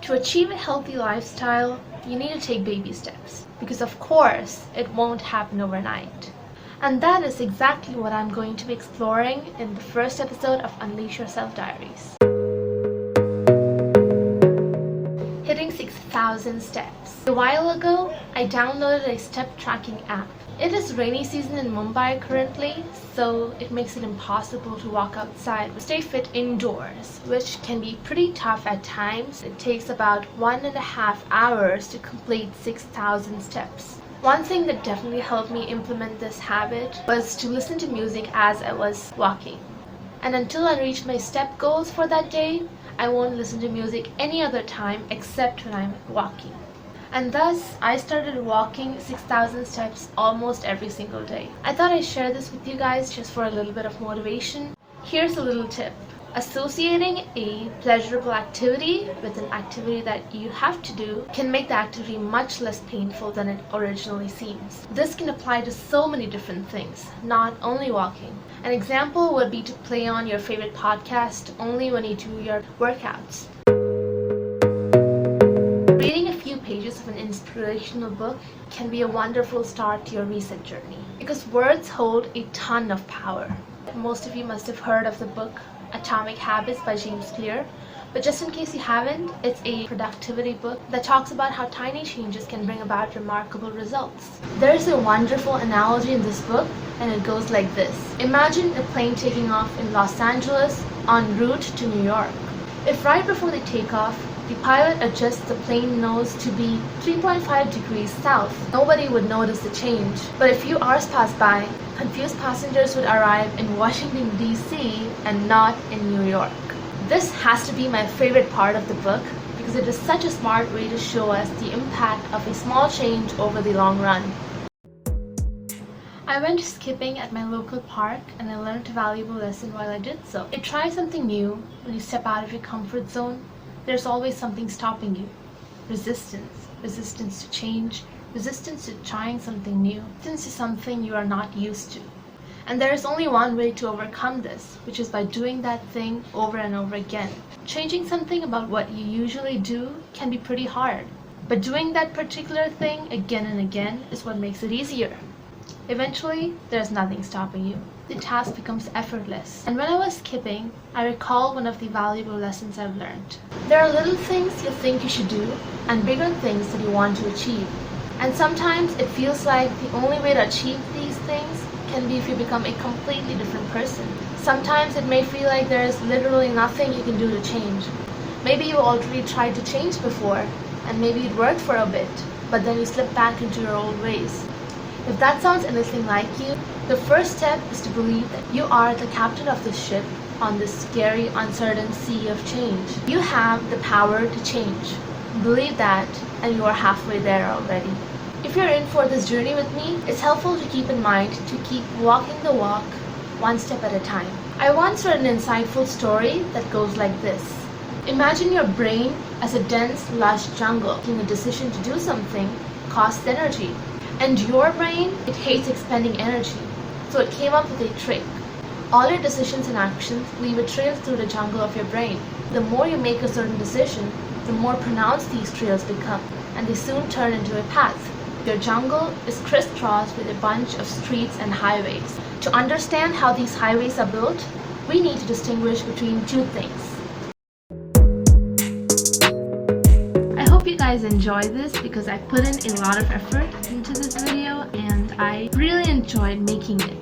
To achieve a healthy lifestyle, you need to take baby steps because of course it won't happen overnight. And that is exactly what I'm going to be exploring in the first episode of Unleash Yourself Diaries. Hitting 6,000 steps. A while ago, I downloaded a step tracking app. It is rainy season in Mumbai currently, so it makes it impossible to walk outside or stay fit indoors, which can be pretty tough at times. It takes about 1.5 hours to complete 6,000 steps. One thing that definitely helped me implement this habit was to listen to music as I was walking. And until I reach my step goals for that day, I won't listen to music any other time except when I'm walking. And thus, I started walking 6,000 steps almost every single day. I thought I'd share this with you guys just for a little bit of motivation. Here's a little tip. Associating a pleasurable activity with an activity that you have to do can make the activity much less painful than it originally seems. This can apply to so many different things, not only walking. An example would be to play on your favorite podcast only when you do your workouts. Reading a few pages of an inspirational book can be a wonderful start to your reset journey because words hold a ton of power. Most of you must have heard of the book Atomic Habits by James Clear, but just in case you haven't, it's a productivity book that talks about how tiny changes can bring about remarkable results. There's a wonderful analogy in this book, and it goes like this. Imagine a plane taking off in Los Angeles en route to New York. If right before they take off, the pilot adjusts the plane nose to be 3.5 degrees south, nobody would notice the change. But a few hours pass by, confused passengers would arrive in Washington, D.C. and not in New York. This has to be my favorite part of the book because it is such a smart way to show us the impact of a small change over the long run. I went skipping at my local park and I learned a valuable lesson while I did so. You try something new, when you step out of your comfort zone, there's always something stopping you. Resistance. Resistance to change. Resistance to trying something new. Resistance to something you are not used to. And there is only one way to overcome this, which is by doing that thing over and over again. Changing something about what you usually do can be pretty hard, but doing that particular thing again and again is what makes it easier. Eventually, there's nothing stopping you. The task becomes effortless. And when I was skipping, I recall one of the valuable lessons I've learned. There are little things you think you should do and bigger things that you want to achieve. And sometimes it feels like the only way to achieve these things can be if you become a completely different person. Sometimes it may feel like there is literally nothing you can do to change. Maybe you already tried to change before, and maybe it worked for a bit, but then you slip back into your old ways. If that sounds anything like you, the first step is to believe that you are the captain of this ship on this scary, uncertain sea of change. You have the power to change. Believe that, and you are halfway there already. If you're in for this journey with me, it's helpful to keep in mind to keep walking the walk one step at a time. I once read an insightful story that goes like this. Imagine your brain as a dense, lush jungle. Making a decision to do something costs energy. And your brain, it hates expending energy. So it came up with a trick. All your decisions and actions leave a trail through the jungle of your brain. The more you make a certain decision, the more pronounced these trails become, and they soon turn into a path. Your jungle is crisscrossed with a bunch of streets and highways. To understand how these highways are built, we need to distinguish between two things. I hope you guys enjoy this because I put in a lot of effort into this video and I really enjoyed making it.